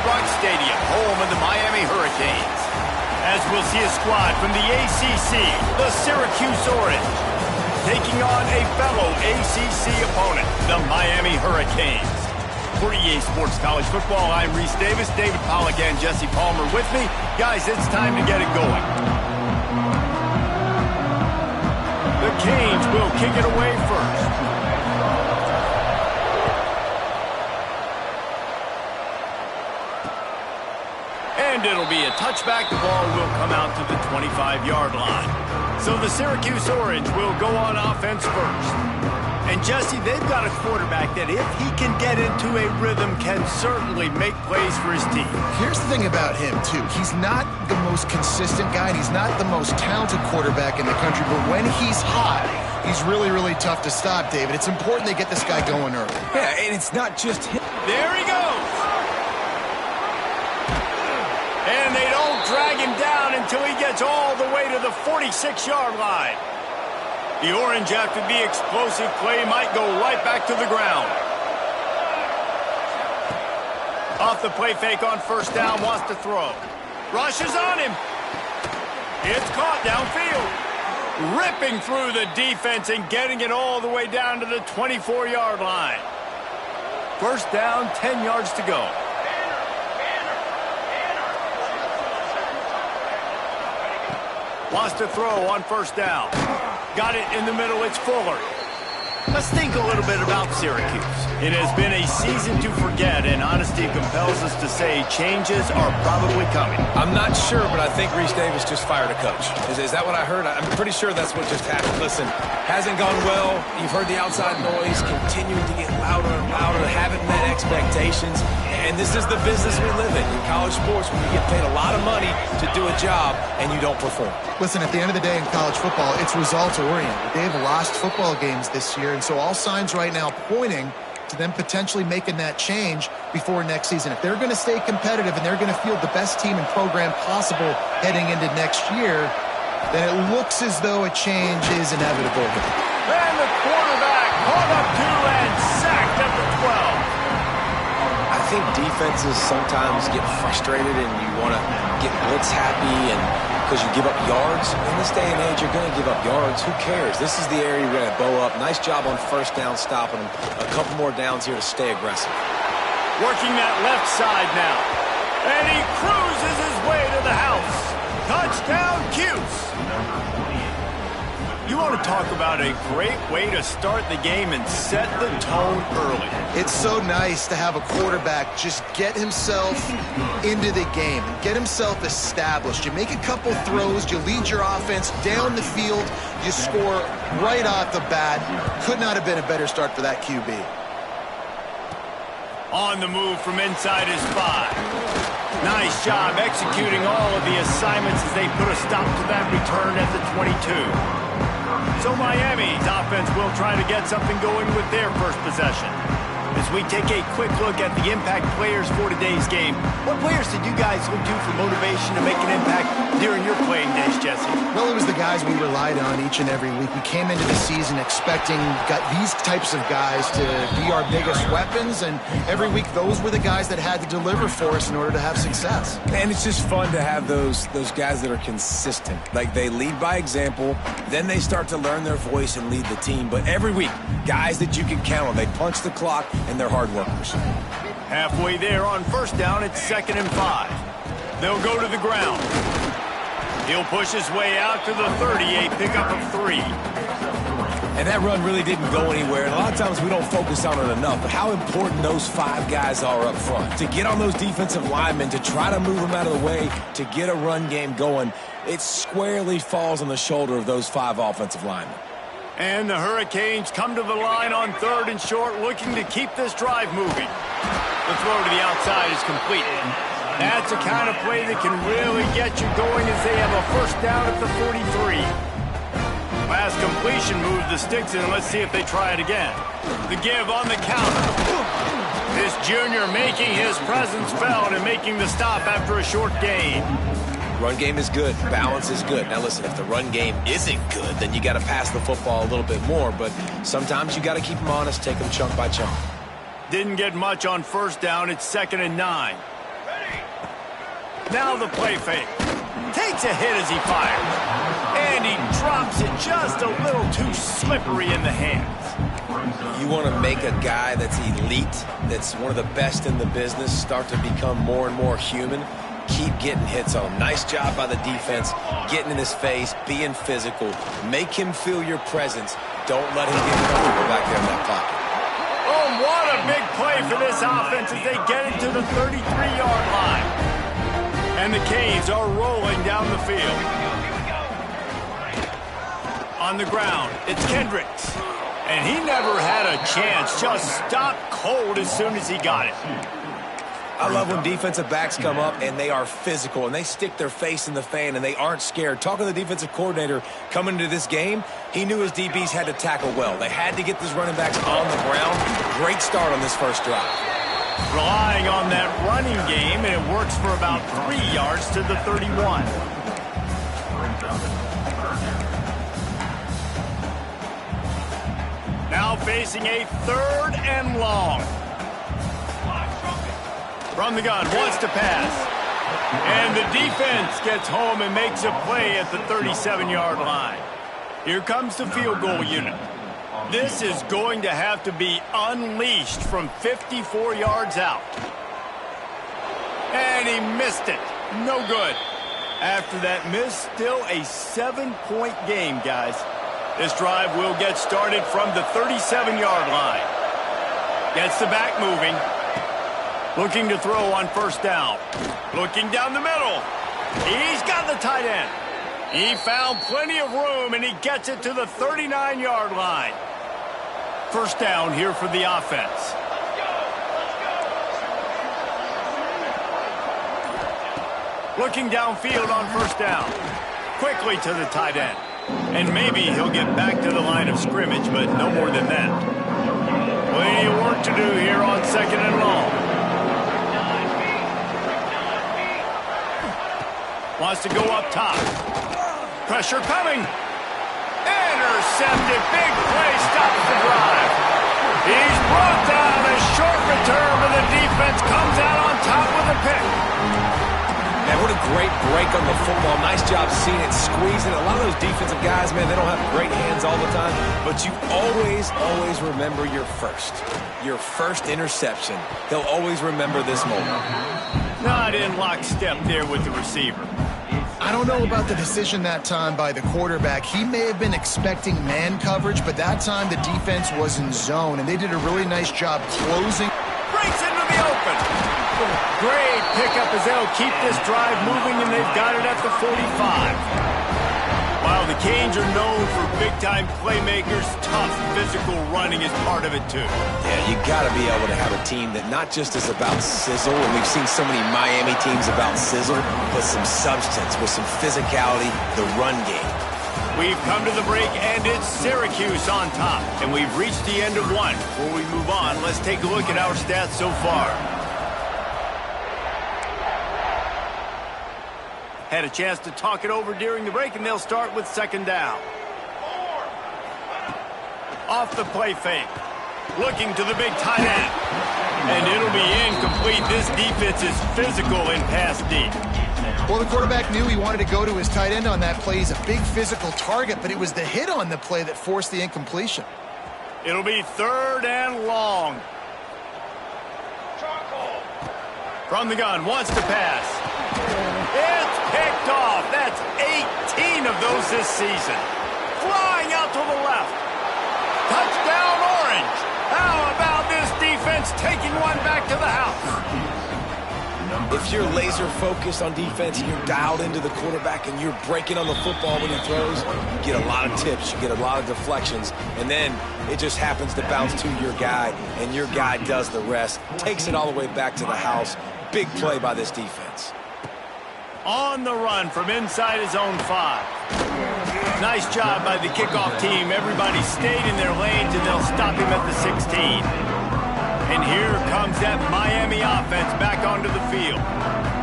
Rock Stadium, home of the Miami Hurricanes. As we'll see a squad from the ACC, the Syracuse Orange, taking on a fellow ACC opponent, the Miami Hurricanes. For EA Sports College Football, I'm Reese Davis, David Pollack and Jesse Palmer with me. Guys, it's time to get it going. The Canes will kick it away first. And it'll be a touchback. The ball will come out to the 25-yard line. So the Syracuse Orange will go on offense first. And Jesse, they've got a quarterback that if he can get into a rhythm can certainly make plays for his team. Here's the thing about him, too. He's not the most consistent guy, and he's not the most talented quarterback in the country, but when he's hot, he's really, really tough to stop, David. It's important they get this guy going early. Yeah, and it's not just him. There he goes. And they don't drag him down until he gets all the way to the 46-yard line. The Orange, after the explosive play, might go right back to the ground. Off the play fake on first down, wants to throw. Rushes on him. It's caught downfield. Ripping through the defense and getting it all the way down to the 24-yard line. First down, 10 yards to go. Wants to throw on first down. Got it in the middle, it's Fuller. Let's think a little bit about Syracuse. It has been a season to forget, and honesty compels us to say changes are probably coming. I'm not sure, but I think Reese Davis just fired a coach. Is that what I heard? I'm pretty sure that's what just happened. Listen, hasn't gone well. You've heard the outside noise continuing to get louder and louder. Haven't met expectations. And this is the business we live in college sports, when you get paid a lot of money to do a job and you don't perform. Listen, at the end of the day in college football, it's results-oriented. They've lost football games this year, and so all signs right now pointing to them potentially making that change before next season. If they're going to stay competitive and they're going to field the best team and program possible heading into next year, then it looks as though a change is inevitable. And the quarterback caught up to and sacked at the 12. I think defenses sometimes get frustrated and you want to get blitz happy, and because you give up yards. In this day and age, you're going to give up yards. Who cares? This is the area you're going to bow up. Nice job on first down, stopping them. A couple more downs here to stay aggressive. Working that left side now. And he cruises his way to the house. Touchdown, Cuse. You want to talk about a great way to start the game and set the tone early. It's so nice to have a quarterback just get himself into the game and get himself established. You make a couple throws, you lead your offense down the field, you score right off the bat. Could not have been a better start for that QB. On the move from inside his 5. Nice job executing all of the assignments as they put a stop to that return at the 22. So Miami's offense will try to get something going with their first possession. As we take a quick look at the impact players for today's game, what players did you guys look to for motivation to make an impact during your playing days, Jesse? Well, it was the guys we relied on each and every week. We came into the season expecting these types of guys to be our biggest weapons, and every week those were the guys that had to deliver for us in order to have success. And it's just fun to have those guys that are consistent. Like, they lead by example, then they start to learn their voice and lead the team. But every week, guys that you can count on, they punch the clock, and they're hard workers. Halfway there on first down, it's 2nd and 5. They'll go to the ground. He'll push his way out to the 38, pickup of 3. And that run really didn't go anywhere. And a lot of times we don't focus on it enough, but how important those 5 guys are up front. To get on those defensive linemen, to try to move them out of the way, to get a run game going, it squarely falls on the shoulder of those 5 offensive linemen. And the Hurricanes come to the line on 3rd and short, looking to keep this drive moving. The throw to the outside is complete. That's the kind of play that can really get you going as they have a first down at the 43. Last completion moved the sticks in. Let's see if they try it again. The give on the counter. This junior making his presence felt and making the stop after a short gain. Run game is good. Balance is good. Now, listen, if the run game isn't good, then you got to pass the football a little bit more. But sometimes you got to keep them honest, take them chunk by chunk. Didn't get much on first down. It's 2nd and 9. Now the play fake. Takes a hit as he fires. And he drops it just a little too slippery in the hands. You want to make a guy that's elite, that's one of the best in the business, start to become more and more human. Keep getting hits on him. Nice job by the defense, getting in his face, being physical. Make him feel your presence. Don't let him get comfortable back there in that pocket. Oh, what a big play for this offense as they get it to the 33-yard line. And the Canes are rolling down the field. On the ground, it's Kendricks. And he never had a chance, just stopped cold as soon as he got it. I love when defensive backs come up and they are physical and they stick their face in the fan and they aren't scared. Talking to the defensive coordinator coming into this game, he knew his DBs had to tackle well. They had to get these running backs on the ground. Great start on this first drive. Relying on that running game, and it works for about 3 yards to the 31. Now facing a 3rd and long. From the gun, wants to pass. And the defense gets home and makes a play at the 37-yard line. Here comes the field goal unit. This is going to have to be unleashed from 54 yards out. And he missed it. No good. After that miss, still a 7-point game, guys. This drive will get started from the 37-yard line. Gets the back moving. Looking to throw on first down. Looking down the middle. He's got the tight end. He found plenty of room, and he gets it to the 39-yard line. First down here for the offense. Looking downfield on first down. Quickly to the tight end. And maybe he'll get back to the line of scrimmage, but no more than that. Plenty of work to do here on 2nd and long. Wants to go up top. Pressure coming. Intercepted. Big play. Stops the drive. He's brought down. A short return, but the defense comes out on top with a pick. Man, what a great break on the football. Nice job seeing it, squeezing. A lot of those defensive guys, man, they don't have great hands all the time, but you always, always remember your first interception. They'll always remember this moment. Not in lockstep there with the receiver. I don't know about the decision that time by the quarterback. He may have been expecting man coverage, but that time the defense was in zone, and they did a really nice job closing. Breaks into the open. Great pickup as they'll keep this drive moving, and they've got it at the 45. While the Canes are known for big-time playmakers, tough physical running is part of it too. Yeah, you got to be able to have a team that not just is about sizzle, and we've seen so many Miami teams about sizzle, but some substance with some physicality, the run game. We've come to the break, and it's Syracuse on top, and we've reached the end of one. Before we move on, let's take a look at our stats so far. Had a chance to talk it over during the break, and they'll start with 2nd down. Off the play fake. Looking to the big tight end. And it'll be incomplete. This defense is physical in pass deep. Well, the quarterback knew he wanted to go to his tight end on that play. He's a big physical target, but it was the hit on the play that forced the incompletion. It'll be 3rd and long. From the gun, wants to pass. It's picked off. That's 18 of those this season. Flying out to the left. Touchdown, Orange. How about this defense taking one back to the house? If you're laser focused on defense and you're dialed into the quarterback and you're breaking on the football when he throws, you get a lot of tips, you get a lot of deflections, and then it just happens to bounce to your guy, and your guy does the rest, takes it all the way back to the house. Big play by this defense. On the run from inside his own 5. Nice job by the kickoff team. Everybody stayed in their lanes, and they'll stop him at the 16. And here comes that Miami offense back onto the field.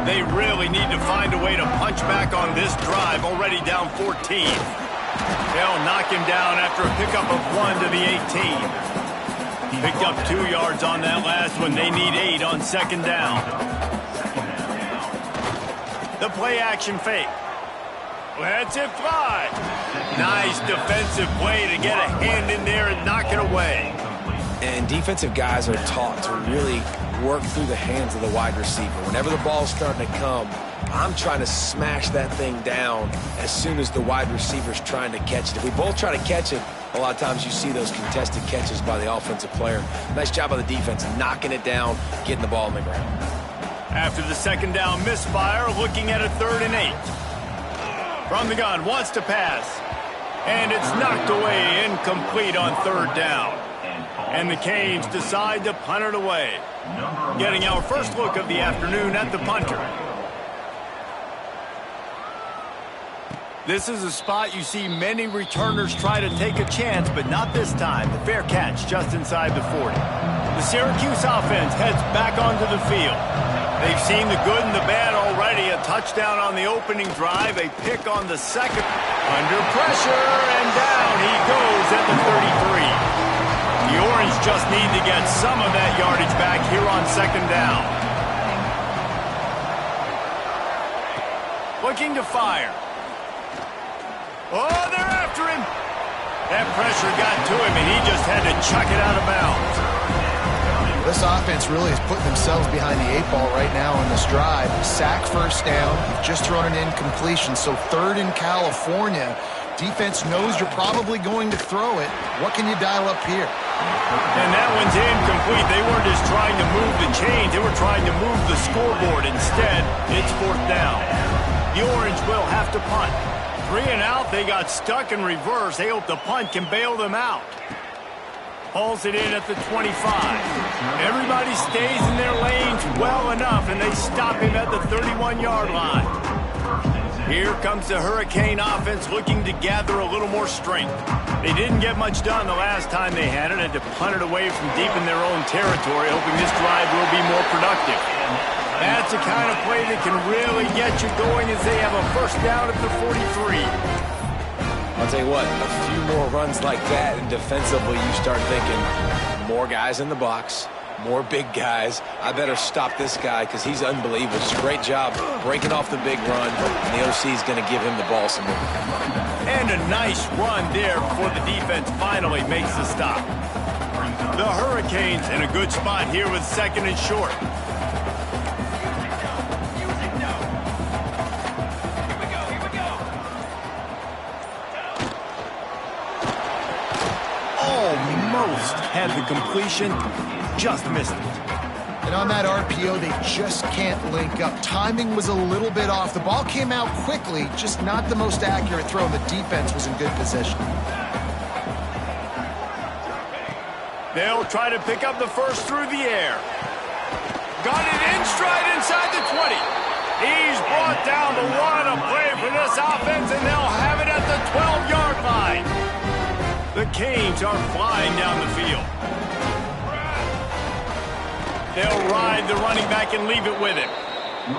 They really need to find a way to punch back on this drive, already down 14. They'll knock him down after a pickup of 1 to the 18. Picked up 2 yards on that last one. They need 8 on 2nd down. The play action fake. Lets it fly. Nice defensive play to get a hand in there and knock it away. And defensive guys are taught to really work through the hands of the wide receiver. Whenever the ball's starting to come, I'm trying to smash that thing down as soon as the wide receiver's trying to catch it. If we both try to catch it, a lot of times you see those contested catches by the offensive player. Nice job by the defense, knocking it down, getting the ball on the ground. After the second down misfire, looking at a 3rd and 8. From the gun, wants to pass. And it's knocked away, incomplete on 3rd down. And the Canes decide to punt it away. Getting our first look of the afternoon at the punter. This is a spot you see many returners try to take a chance, but not this time. The fair catch just inside the 40. The Syracuse offense heads back onto the field. They've seen the good and the bad already. A touchdown on the opening drive, a pick on the second. Under pressure, and down he goes at the 33. The Orange just need to get some of that yardage back here on 2nd down. Looking to fire. Oh, they're after him. That pressure got to him, and he just had to chuck it out of bounds. This offense really is putting themselves behind the 8 ball right now on this drive. Sack, 1st down. You've just thrown an incompletion, so 3rd in California. Defense knows you're probably going to throw it. What can you dial up here? And that one's incomplete. They weren't just trying to move the chains. They were trying to move the scoreboard. Instead, it's 4th down. The Orange will have to punt. 3 and out. They got stuck in reverse. They hope the punt can bail them out. Hauls it in at the 25. Everybody stays in their lanes well enough, and they stop him at the 31-yard line. Here comes the Hurricane offense looking to gather a little more strength. They didn't get much done the last time they had it, and to punt it away from deep in their own territory, hoping this drive will be more productive. That's the kind of play that can really get you going as they have a 1st down at the 43. I'll tell you what, a few more runs like that, and defensively you start thinking, more guys in the box, more big guys. I better stop this guy because he's unbelievable. Just a great job breaking off the big run, and the OC is going to give him the ball some more. And a nice run there before the defense finally makes the stop. The Hurricanes in a good spot here with 2nd and short. Almost had the completion, just missed it. And on that RPO, they just can't link up. Timing was a little bit off. The ball came out quickly, just not the most accurate throw. The defense was in good position. They'll try to pick up the first through the air. Got it in stride inside the 20. He's brought down the one. A play for this offense, and they'll have it at the 12-yard line. The Canes are flying down the field. They'll ride the running back and leave it with him.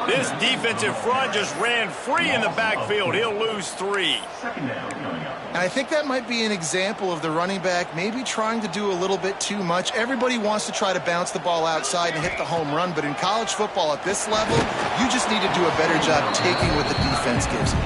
This defensive front just ran free in the backfield. He'll lose 3. And I think that might be an example of the running back maybe trying to do a little bit too much. Everybody wants to try to bounce the ball outside and hit the home run, but in college football at this level, you just need to do a better job taking what the defense gives you.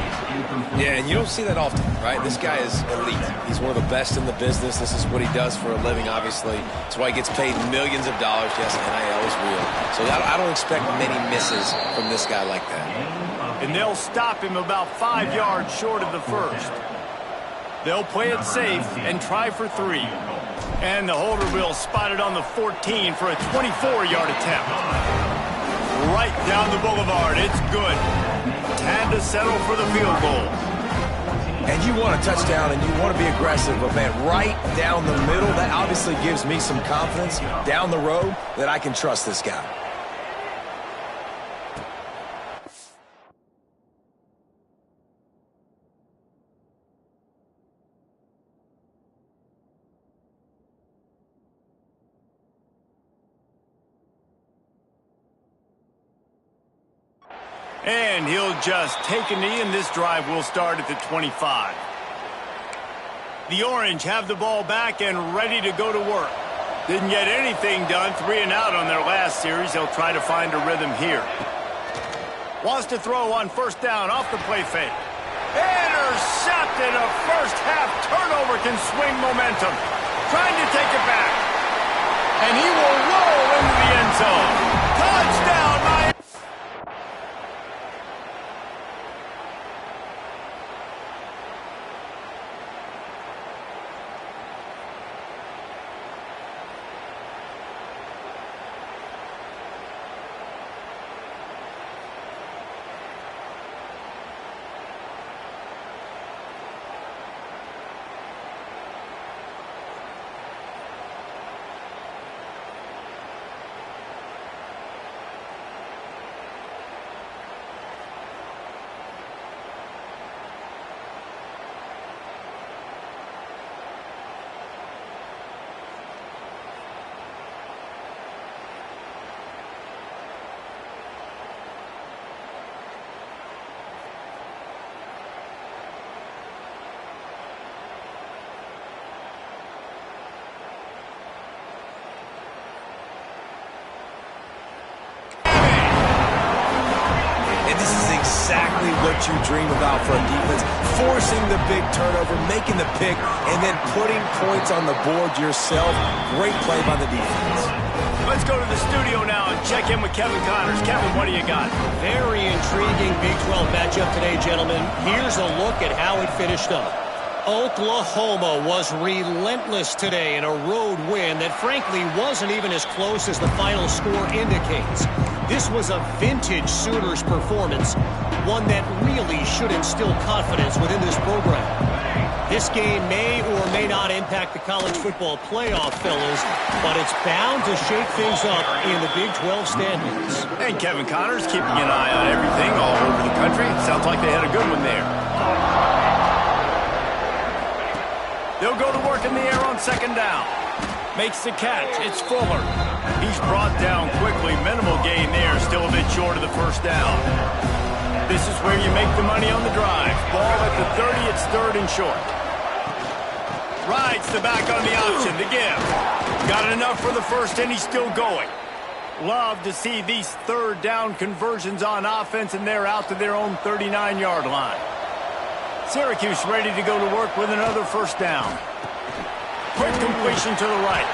Yeah, and you don't see that often, right? This guy is elite. He's one of the best in the business. This is what he does for a living, obviously. That's why he gets paid millions of dollars. Yes, NIL is real. So I don't expect many misses from this guy like that. And they'll stop him about 5 yards short of the first. They'll play it safe and try for 3. And the holder will spot it on the 14 for a 24-yard attempt. Right down the boulevard. It's good. Time to settle for the field goal. And you want a touchdown and you want to be aggressive, but man, right down the middle, that obviously gives me some confidence down the road that I can trust this guy. And he'll just take a knee, and this drive will start at the 25. The Orange have the ball back and ready to go to work. Didn't get anything done, 3 and out on their last series. They'll try to find a rhythm here. Wants to throw on first down off the play fake. Intercepted. A first half turnover can swing momentum. Trying to take it back. And he will roll into the end zone. Touchdown, Miami. Exactly what you dream about for a defense. Forcing the big turnover, making the pick, and then putting points on the board yourself. Great play by the defense. Let's go to the studio now and check in with Kevin Connors. Kevin, what do you got? Very intriguing Big 12 matchup today, gentlemen. Here's a look at how it finished up. Oklahoma was relentless today in a road win that frankly wasn't even as close as the final score indicates. This was a vintage Sooners performance, one that really should instill confidence within this program. This game may or may not impact the college football playoff, fellas, but it's bound to shake things up in the Big 12 standings. And Kevin Connors keeping an eye on everything all over the country. Sounds like they had a good one there. They'll go to work in the air on second down. Makes the catch. It's Fuller. He's brought down quickly. Minimal gain there. Still a bit short of the first down. This is where you make the money on the drive. Ball at the 30. It's third and short. Rides the back on the option. The give. Got enough for the first, and he's still going. Love to see these third down conversions on offense, and they're out to their own 39-yard line. Syracuse ready to go to work with another first down. Quick completion to the right.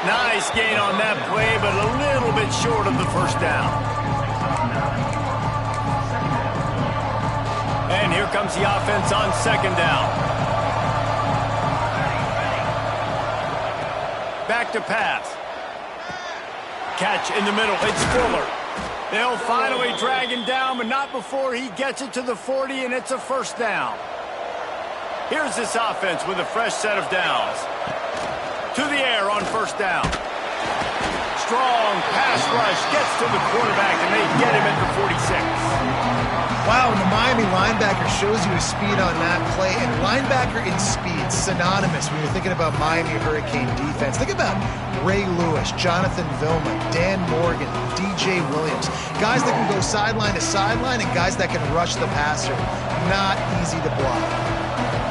Nice gain on that play, but a little bit short of the first down. And here comes the offense on second down. Back to pass. Catch in the middle. It's Fuller. They'll finally drag him down, but not before he gets it to the 40, and it's a first down. Here's this offense with a fresh set of downs. To the air on first down. Strong pass rush gets to the quarterback, and they get him at the 46. Wow, and the Miami linebacker shows you his speed on that play. And linebacker in speed, synonymous when you're thinking about Miami Hurricane defense. Think about Ray Lewis, Jonathan Vilma, Dan Morgan, DJ Williams. Guys that can go sideline to sideline and guys that can rush the passer. Not easy to block.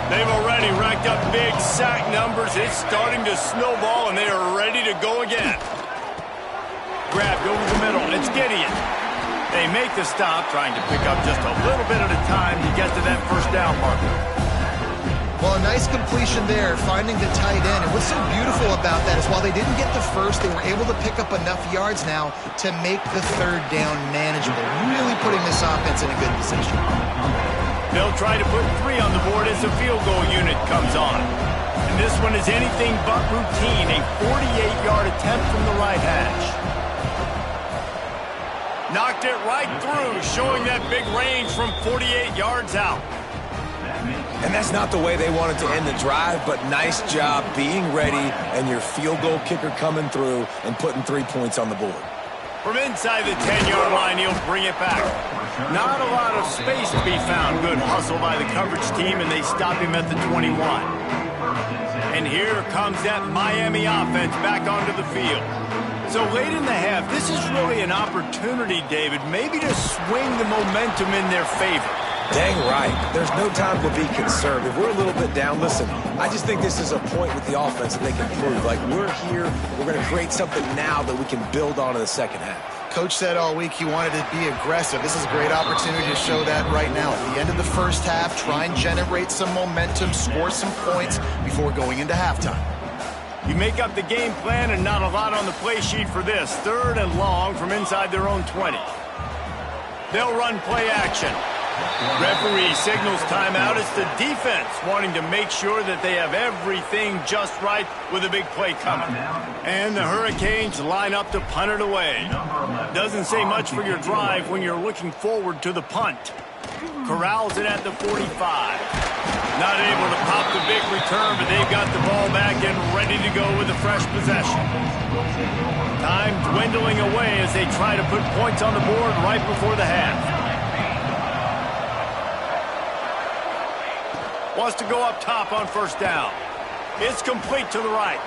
They've already racked up big sack numbers. It's starting to snowball, and they are ready to go again. Grabbed over the middle. It's Gideon. They make the stop, trying to pick up just a little bit at a time to get to that first down marker. Well, a nice completion there, finding the tight end. And what's so beautiful about that is while they didn't get the first, they were able to pick up enough yards now to make the third down manageable, really putting this offense in a good position. They'll try to put 3 on the board as the field goal unit comes on. And this one is anything but routine, a 48-yard attempt from the right hash. Knocked it right through, showing that big range from 48 yards out. And that's not the way they wanted to end the drive, but nice job being ready and your field goal kicker coming through and putting 3 points on the board. From inside the 10-yard line, he'll bring it back. Not a lot of space to be found. Good hustle by the coverage team, and they stop him at the 21. And here comes that Miami offense back onto the field. So late in the half, this is really an opportunity, David, maybe to swing the momentum in their favor. Dang right. There's no time to be concerned. If we're a little bit down, listen, I just think this is a point with the offense that they can prove. Like, we're here, we're going to create something now that we can build on in the second half. Coach said all week he wanted to be aggressive. This is a great opportunity to show that right now. At the end of the first half, try and generate some momentum, score some points before going into halftime. You make up the game plan and not a lot on the play sheet for this. 3rd and long from inside their own 20. They'll run play action. Referee signals timeout. It's the defense wanting to make sure that they have everything just right with a big play coming. And the Hurricanes line up to punt it away. Doesn't say much for your drive when you're looking forward to the punt. Corrals it at the 45. Not able to pop the big return, but they've got the ball back and ready to go with a fresh possession. Time dwindling away as they try to put points on the board right before the half. Wants to go up top on 1st down. It's complete to the right.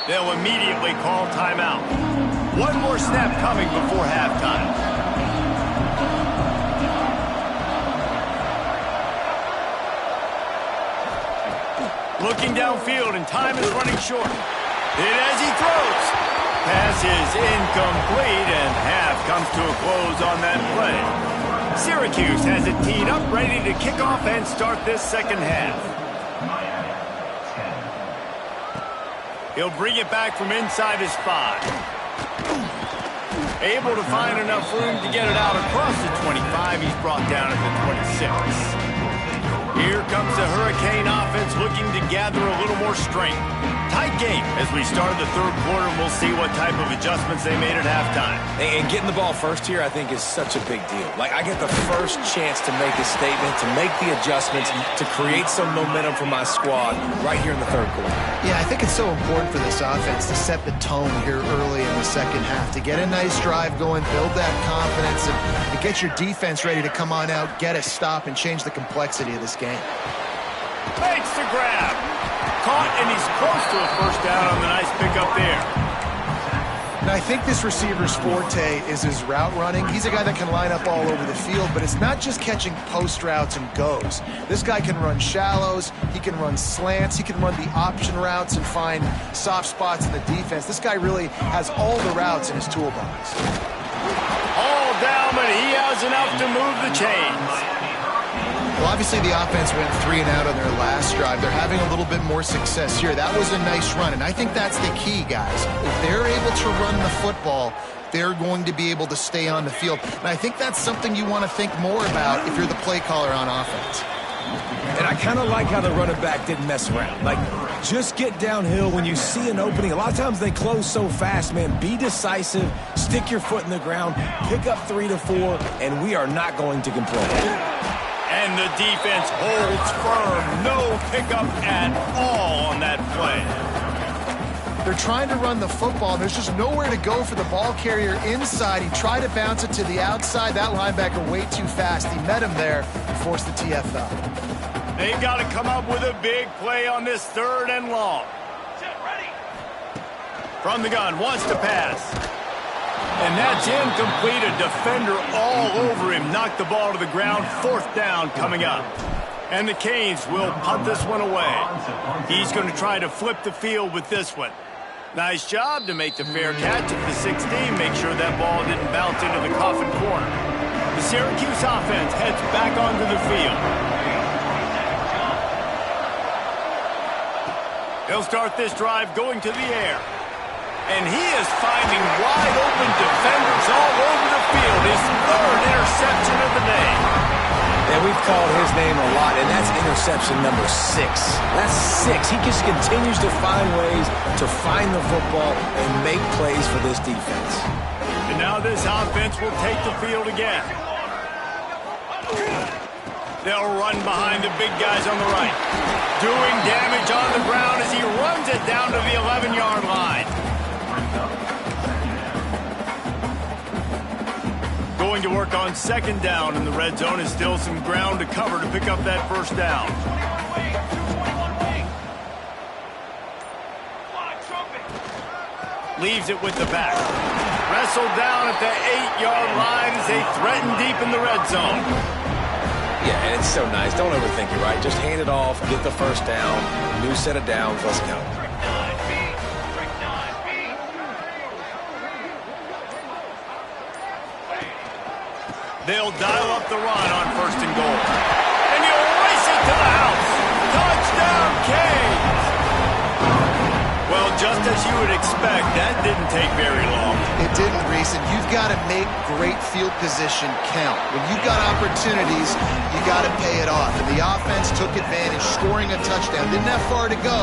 They'll immediately call timeout. One more snap coming before halftime. Looking downfield, and time is running short. Hit as he throws. Pass is incomplete, and half comes to a close on that play. Syracuse has it teed up, ready to kick off and start this second half. He'll bring it back from inside his 5. Able to find enough room to get it out across the 25. He's brought down at the 26. Here comes the Hurricane offense looking to gather a little more strength. Tight game as we start the 3rd quarter, and we'll see what type of adjustments they made at halftime. And getting the ball first here, I think, is such a big deal. Like, I get the first chance to make a statement, to make the adjustments, to create some momentum for my squad right here in the 3rd quarter. Yeah, I think it's so important for this offense to set the tone here early in the second half, to get a nice drive going, build that confidence, and get your defense ready to come on out, get a stop, and change the complexity of this game. Makes the grab. Caught, and he's close to a 1st down on the nice pickup there. Now, I think this receiver's forte is his route running. He's a guy that can line up all over the field, but it's not just catching post routes and goes. This guy can run shallows, he can run slants, he can run the option routes and find soft spots in the defense. This guy really has all the routes in his toolbox. All down, but he has enough to move the chains. Well, obviously the offense went 3 and out on their last drive. They're having a little bit more success here. That was a nice run, and I think that's the key, guys. If they're able to run the football, they're going to be able to stay on the field. And I think that's something you want to think more about if you're the play caller on offense. And I kind of like how the running back didn't mess around. Like, just get downhill when you see an opening. A lot of times they close so fast, man. Be decisive, stick your foot in the ground, pick up 3 to 4, and we are not going to complain. And the defense holds firm. No pickup at all on that play. They're trying to run the football, and there's just nowhere to go for the ball carrier inside. He tried to bounce it to the outside. That linebacker way too fast. He met him there and forced the TFL. They've got to come up with a big play on this 3rd and long. From the gun, wants to pass. And that's incomplete. A defender all over him. Knocked the ball to the ground. 4th down coming up. And the Canes will punt this one away. He's going to try to flip the field with this one. Nice job to make the fair catch at the 16. Make sure that ball didn't bounce into the coffin corner. The Syracuse offense heads back onto the field. They'll start this drive going to the air. And he is finding wide open defenders all over the field. His 3rd interception of the day. And we've called his name a lot, and that's interception number 6. That's 6. He just continues to find ways to find the football and make plays for this defense. And now this offense will take the field again. They'll run behind the big guys on the right. Doing damage on the ground as he runs it down to the 11-yard line. Going to work on 2nd down in the red zone. Is still some ground to cover to pick up that 1st down. Leaves it with the back. Wrestled down at the 8-yard line as they threaten deep in the red zone. Yeah, and it's so nice. Don't overthink it, right? Just hand it off, get the 1st down, new set of downs, let's go. They'll dial up the run on 1st and goal. And he'll race it to the house. Touchdown, Canes! Well, just as you would expect, that didn't take very long. It didn't, Reese, and you've got to make great field position count. When you've got opportunities, you got to pay it off. And the offense took advantage, scoring a touchdown. Didn't have far to go,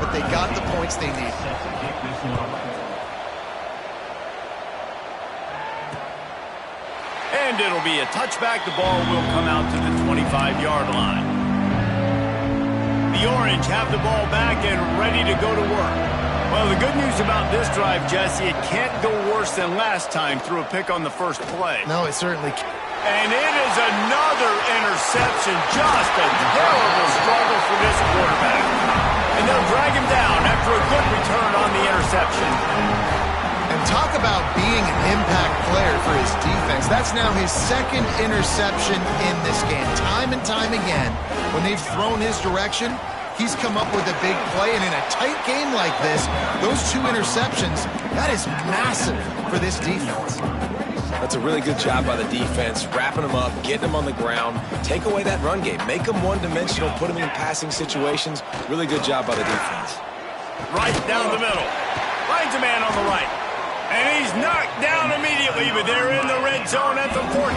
but they got the points they needed. And it'll be a touchback. The ball will come out to the 25-yard line. The Orange have the ball back and ready to go to work. Well, the good news about this drive, Jesse, it can't go worse than last time through a pick on the first play. No, it certainly can't. And it is another interception. Just a terrible struggle for this quarterback. And they'll drag him down after a good return on the interception. And talk about being an impact player for his defense. That's now his second interception in this game. Time and time again, when they've thrown his direction, he's come up with a big play. And in a tight game like this, those 2 interceptions, that is massive for this defense. That's a really good job by the defense, wrapping them up, getting them on the ground, take away that run game, make them one-dimensional, put them in passing situations. Really good job by the defense. Right down the middle. Finds a man on the right. And he's knocked down immediately, but they're in the red zone at the 14.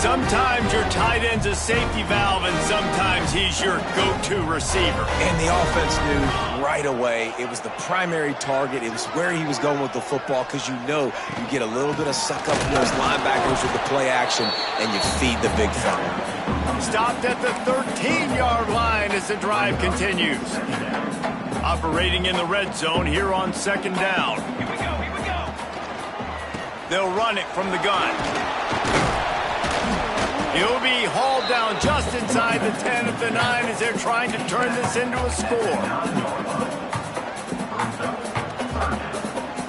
Sometimes your tight end's a safety valve, and sometimes he's your go-to receiver. And the offense knew right away it was the primary target. It was where he was going with the football, because you know you get a little bit of suck up from those linebackers with the play action, and you feed the big fella. Stopped at the 13-yard line as the drive continues. Operating in the red zone here on 2nd down. Here we go. They'll run it from the gun. He'll be hauled down just inside the 10 at the 9 as they're trying to turn this into a score.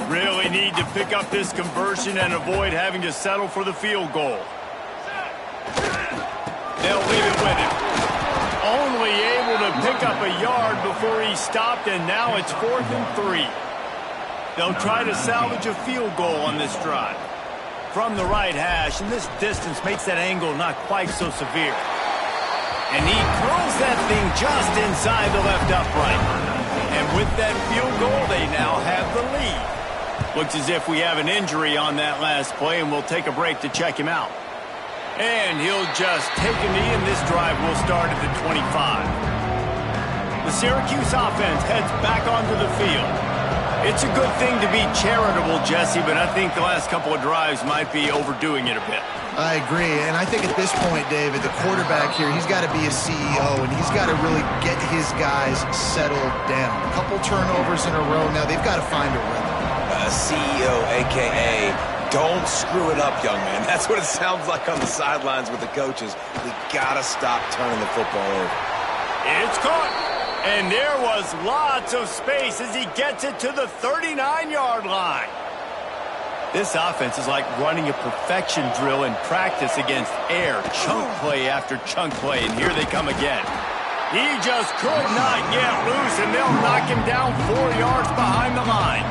Really need to pick up this conversion and avoid having to settle for the field goal. They'll leave it with him. Only able to pick up a yard before he stopped, and now it's 4th and 3. They'll try to salvage a field goal on this drive. From the right hash, and this distance makes that angle not quite so severe. And he throws that thing just inside the left upright. And with that field goal, they now have the lead. Looks as if we have an injury on that last play, and we'll take a break to check him out. And he'll just take a knee, and this drive will start at the 25. The Syracuse offense heads back onto the field. It's a good thing to be charitable, Jesse, but I think the last couple of drives might be overdoing it a bit. I agree, and I think at this point, David, the quarterback here, he's got to be a CEO, and he's got to really get his guys settled down. A couple turnovers in a row now. They've got to find a rhythm. CEO, a.k.a. don't screw it up, young man. That's what it sounds like on the sidelines with the coaches. We got to stop turning the football over. It's caught. And there was lots of space as he gets it to the 39-yard line. This offense is like running a perfection drill in practice against air. Chunk play after chunk play, and here they come again. He just could not get loose, and they'll knock him down 4 yards behind the line.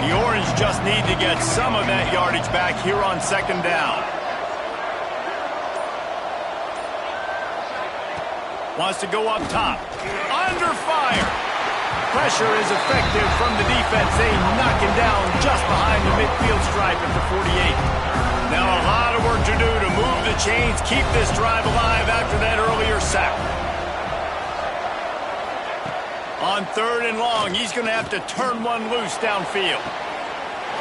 The Orange just need to get some of that yardage back here on 2nd down. Wants to go up top. Under fire. Pressure is effective from the defense. They knock him down just behind the midfield stripe at the 48. Now a lot of work to do to move the chains, keep this drive alive after that earlier sack. On 3rd and long, he's going to have to turn one loose downfield.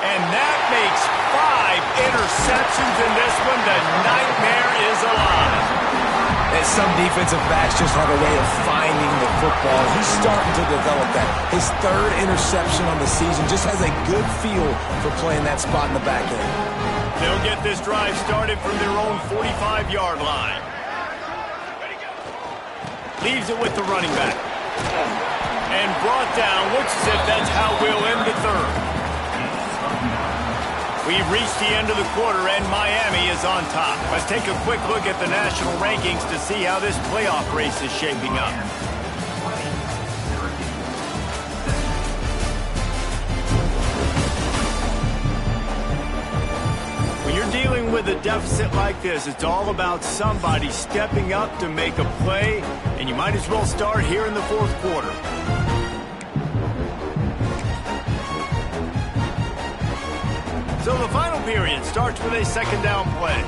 And that makes 5 interceptions in this one. The nightmare is alive. And some defensive backs just have a way of finding the football. He's starting to develop that. His 3rd interception on the season, just has a good feel for playing that spot in the back end. They'll get this drive started from their own 45-yard line. Leaves it with the running back. And brought down. Looks as if that's how we'll end the 3rd. We've reached the end of the quarter, and Miami is on top. Let's take a quick look at the national rankings to see how this playoff race is shaping up. When you're dealing with a deficit like this, it's all about somebody stepping up to make a play, and you might as well start here in the fourth quarter. So the final period starts with a second down play.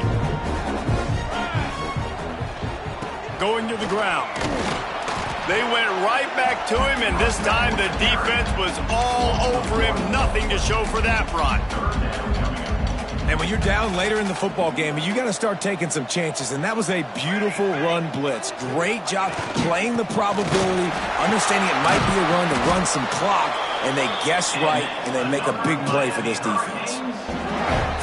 Going to the ground. They went right back to him, and this time the defense was all over him. Nothing to show for that run. And when you're down later in the football game, you got to start taking some chances, and that was a beautiful run blitz. Great job playing the probability, understanding it might be a run to run some clock, and they guess right, and they make a big play for this defense.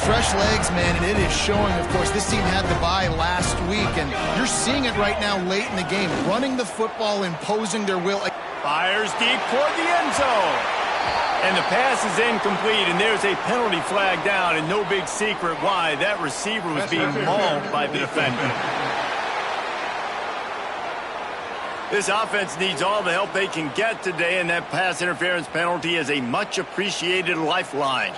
Fresh legs, man, and it is showing, of course. This team had the bye last week, and you're seeing it right now late in the game, running the football, imposing their will. Fires deep toward the end zone. And the pass is incomplete, and there's a penalty flag down, and no big secret why. That receiver was being mauled by the defender. This offense needs all the help they can get today, and that pass interference penalty is a much-appreciated lifeline.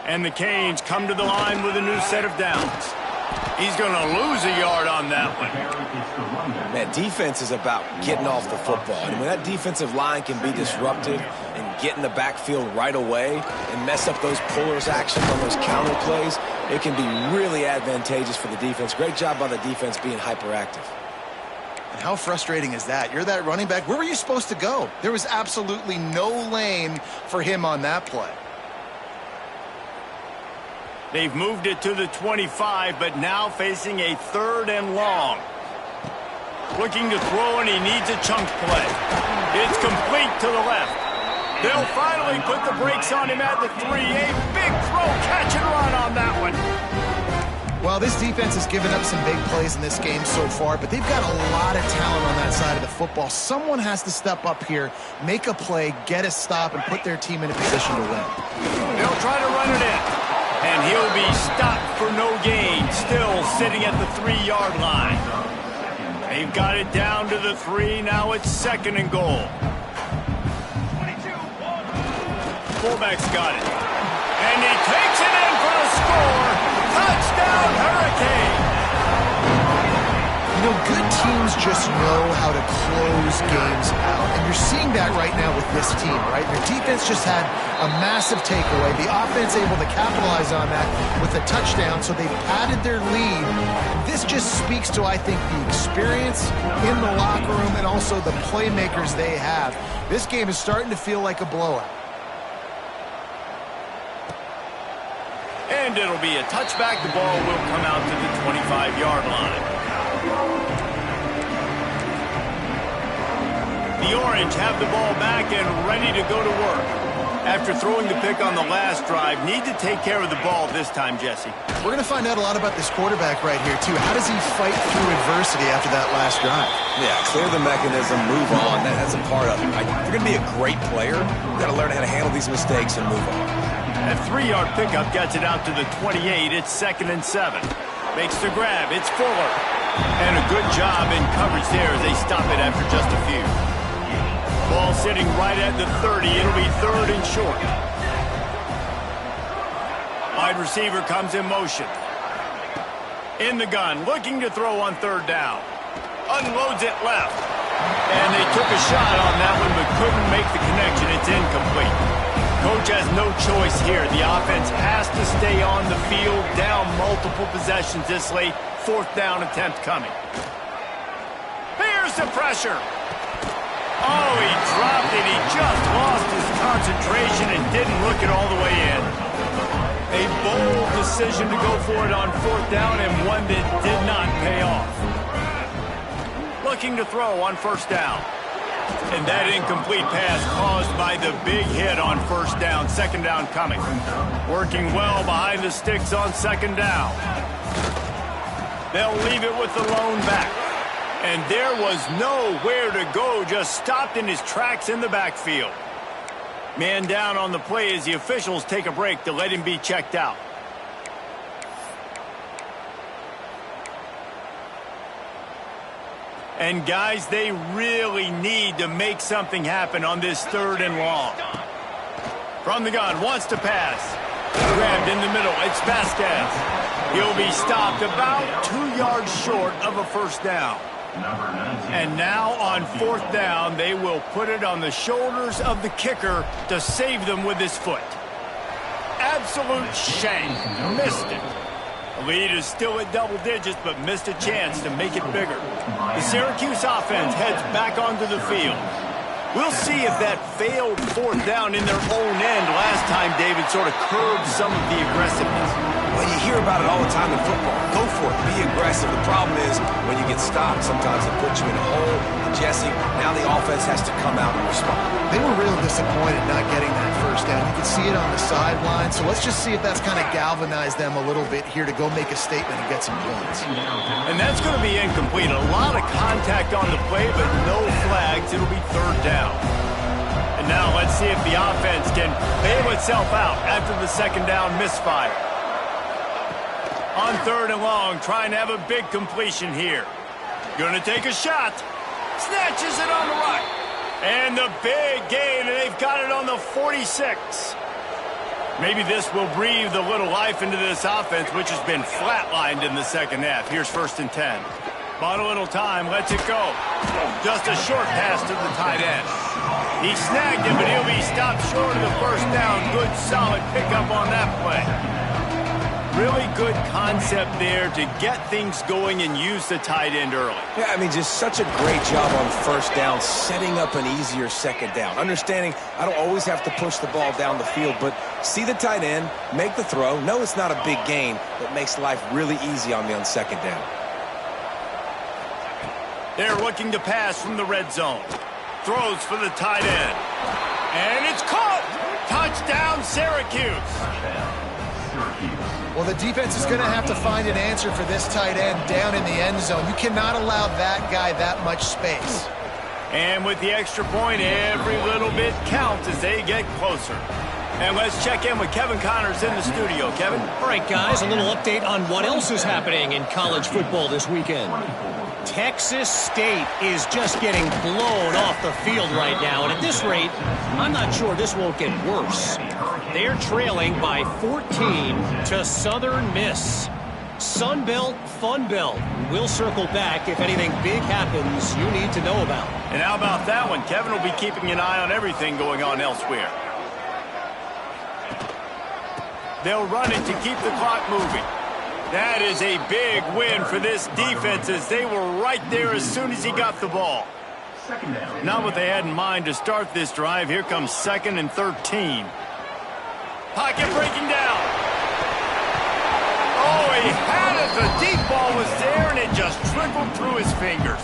And the Canes come to the line with a new set of downs. He's going to lose a yard on that one. Man, defense is about getting off the football. And when that defensive line can be disruptive and get in the backfield right away and mess up those pullers actions on those counter plays, it can be really advantageous for the defense. Great job by the defense being hyperactive. And how frustrating is that? You're that running back. Where were you supposed to go? There was absolutely no lane for him on that play. They've moved it to the 25, but now facing a third and long. Looking to throw, and he needs a chunk play. It's complete to the left. They'll finally put the brakes on him at the 3. A big throw, catch and run on that one. Well, this defense has given up some big plays in this game so far, but they've got a lot of talent on that side of the football. Someone has to step up here, make a play, get a stop, and put their team in a position to win. They'll try to run it in. And he'll be stopped for no gain, still sitting at the 3-yard line. They've got it down to the 3. Now it's second and goal. Fullback's got it. And he takes it in for a score. Touchdown, Hurricane! You know, good teams just know how to close games out. And you're seeing that right now with this team, right? Their defense just had a massive takeaway. The offense able to capitalize on that with a touchdown, so they've padded their lead. This just speaks to, I think, the experience in the locker room and also the playmakers they have. This game is starting to feel like a blowout. And it'll be a touchback. The ball will come out to the 25-yard line. The Orange have the ball back and ready to go to work. After throwing the pick on the last drive, need to take care of the ball this time, Jesse. We're going to find out a lot about this quarterback right here, too. How does he fight through adversity after that last drive? Yeah, clear the mechanism, move on. That's a part of it. Right? If you're going to be a great player, you've got to learn how to handle these mistakes and move on. That 3-yard pickup gets it out to the 28. It's second and 7. Makes the grab. It's Fuller. And a good job in coverage there as they stop it after just a few. Ball sitting right at the 30. It'll be third and short. Wide receiver comes in motion. In the gun, looking to throw on third down. Unloads it left. And they took a shot on that one but couldn't make the connection. It's incomplete. Coach has no choice here. The offense has to stay on the field, down multiple possessions this late. Fourth down attempt coming. Here's the pressure. Oh, he dropped it. He just lost his concentration and didn't look it all the way in. A bold decision to go for it on fourth down and one that did not pay off. Looking to throw on first down. And that incomplete pass caused by the big hit on first down. Second down coming. Working well behind the sticks on second down. They'll leave it with the lone back. And there was nowhere to go, just stopped in his tracks in the backfield. Man down on the play as the officials take a break to let him be checked out. And guys, they really need to make something happen on this third and long. From the gun, wants to pass. Grabbed in the middle, it's Vasquez. He'll be stopped about 2 yards short of a first down. And now on fourth down, they will put it on the shoulders of the kicker to save them with his foot. Absolute shame. Missed it. The lead is still at double digits, but missed a chance to make it bigger. The Syracuse offense heads back onto the field. We'll see if that failed fourth down in their own end last time, David, sort of curbed some of the aggressiveness. Well, you hear about it all the time in football. Go for it. Be aggressive. The problem is when you get stopped, sometimes it puts you in a hole. And Jesse, now the offense has to come out and respond. They were real disappointed not getting that first down. You can see it on the sideline. So let's just see if that's kind of galvanized them a little bit here to go make a statement and get some points. And that's going to be incomplete. A lot of contact on the play, but no flags. It'll be third down. And now let's see if the offense can bail itself out after the second down misfire. On third and long, trying to have a big completion here. Going to take a shot. Snatches it on the right. And the big gain, and they've got it on the 46. Maybe this will breathe a little life into this offense, which has been flatlined in the second half. Here's 1st and 10. Bought a little time, lets it go. Just a short pass to the tight end. He snagged him, but he'll be stopped short of the first down. Good, solid pickup on that play. Really good concept there to get things going and use the tight end early. Yeah, I mean, just such a great job on first down, setting up an easier second down. Understanding I don't always have to push the ball down the field, but see the tight end, make the throw. No, it's not a big gain, but makes life really easy on me on second down. They're looking to pass from the red zone. Throws for the tight end. And it's caught! Touchdown, Syracuse! Well, the defense is going to have to find an answer for this tight end down in the end zone. You cannot allow that guy that much space. And with the extra point, every little bit counts as they get closer. And let's check in with Kevin Connors in the studio. Kevin? All right, guys, a little update on what else is happening in college football this weekend. Texas State is just getting blown off the field right now, and at this rate, I'm not sure this won't get worse. They're trailing by 14 to Southern Miss. Sun Belt, Fun Belt. We'll circle back if anything big happens you need to know about. And how about that one? Kevin will be keeping an eye on everything going on elsewhere. They'll run it to keep the clock moving. That is a big win for this defense as they were right there as soon as he got the ball. Not what they had in mind to start this drive. Here comes 2nd and 13. Pocket breaking down. Oh, he had it. The deep ball was there, and it just trickled through his fingers.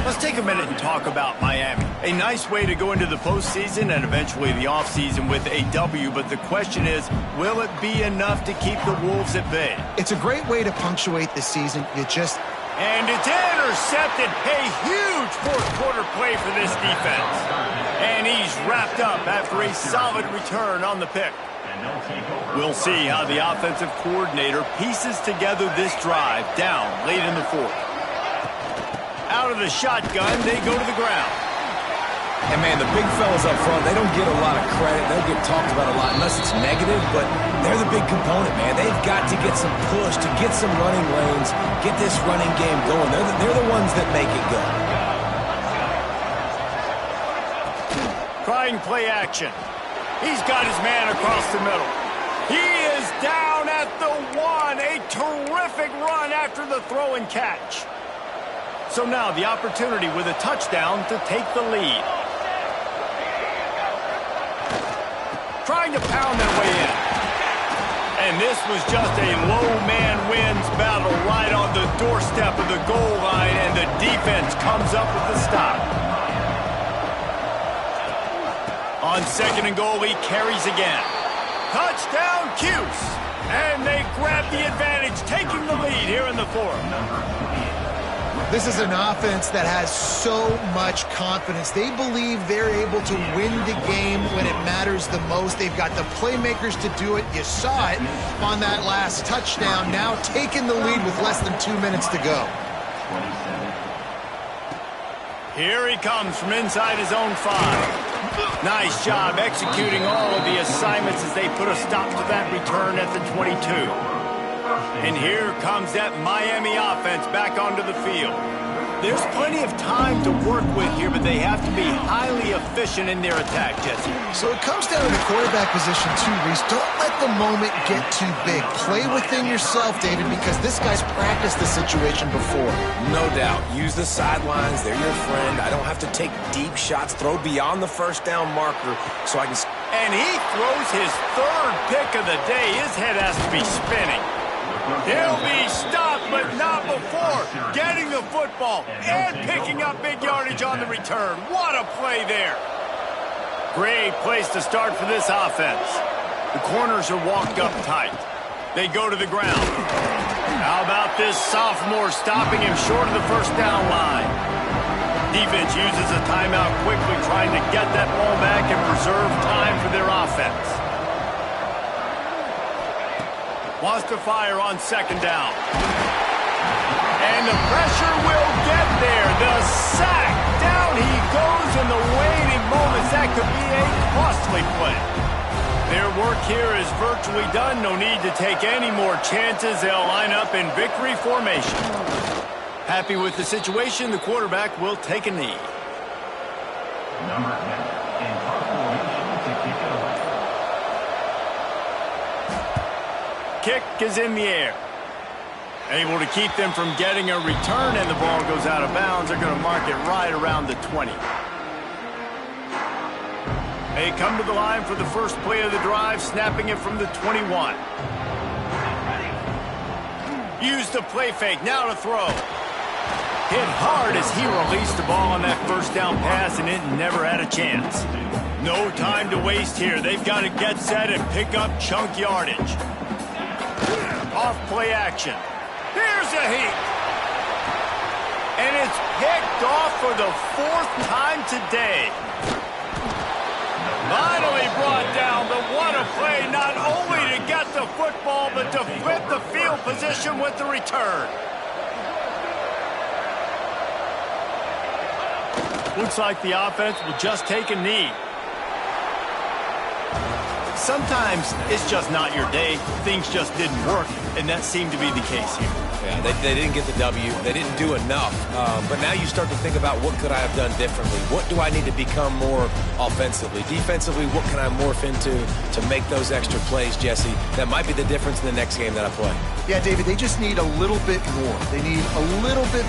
Let's take a minute and talk about Miami. A nice way to go into the postseason and eventually the offseason with a W, but the question is, will it be enough to keep the Wolves at bay? It's a great way to punctuate the season. And it's intercepted. A huge fourth-quarter play for this defense. And he's wrapped up after a solid return on the pick. We'll see how the offensive coordinator pieces together this drive down late in the fourth. Out of the shotgun, they go to the ground. And, man, the big fellas up front, they don't get a lot of credit. They'll get talked about a lot unless it's negative, but they're the big component, man. They've got to get some push, to get some running lanes, get this running game going. They're the ones that make it go. Trying play action. He's got his man across the middle. He is down at the 1. A terrific run after the throw and catch. So now the opportunity with a touchdown to take the lead. Trying to pound their way in. And this was just a low man wins battle right on the doorstep of the goal line, and the defense comes up with the stop. On 2nd and goal, he carries again. Touchdown, Cuse. And they grab the advantage, taking the lead here in the fourth. This is an offense that has so much confidence. They believe they're able to win the game when it matters the most. They've got the playmakers to do it. You saw it on that last touchdown. Now taking the lead with less than 2 minutes to go. Here he comes from inside his own 5. Nice job executing all of the assignments as they put a stop to that return at the 22. And here comes that Miami offense back onto the field. There's plenty of time to work with here, but they have to be highly efficient in their attack, Jesse. So it comes down to the quarterback position too, Reese. Don't let the moment get too big. Play within yourself, David, because this guy's practiced the situation before. No doubt. Use the sidelines. They're your friend. I don't have to take deep shots. Throw beyond the first down marker so I can... And he throws his third pick of the day. His head has to be spinning. He'll be stopped, but not before getting the football and picking up big yardage on the return. What a play there. Great place to start for this offense. The corners are walked up tight. They go to the ground. How about this sophomore stopping him short of the first down line? Defense uses a timeout quickly, trying to get that ball back and preserve time for their offense. Wants to fire on second down. And the pressure will get there. The sack. Down he goes in the waiting moments. That could be a costly play. Their work here is virtually done. No need to take any more chances. They'll line up in victory formation. Happy with the situation, the quarterback will take a knee. Number 10 in top formation to kick it away. Kick is in the air. Able to keep them from getting a return, and the ball goes out of bounds. They're going to mark it right around the 20. They come to the line for the first play of the drive, snapping it from the 21. Use the play fake, now to throw. Hit hard as he released the ball on that first down pass, and it never had a chance. No time to waste here. They've got to get set and pick up chunk yardage. Off play action. Here's a heat. And it's picked off for the fourth time today. Finally brought down, but what a play, not only to get the football, but to flip the field position with the return. Looks like the offense will just take a knee. Sometimes it's just not your day. Things just didn't work, and that seemed to be the case here. Yeah, they didn't get the W. They didn't do enough. But now you start to think about what could I have done differently? What do I need to become more offensively? Defensively, what can I morph into to make those extra plays, Jesse? That might be the difference in the next game that I play. Yeah, David, they just need a little bit more. They need a little bit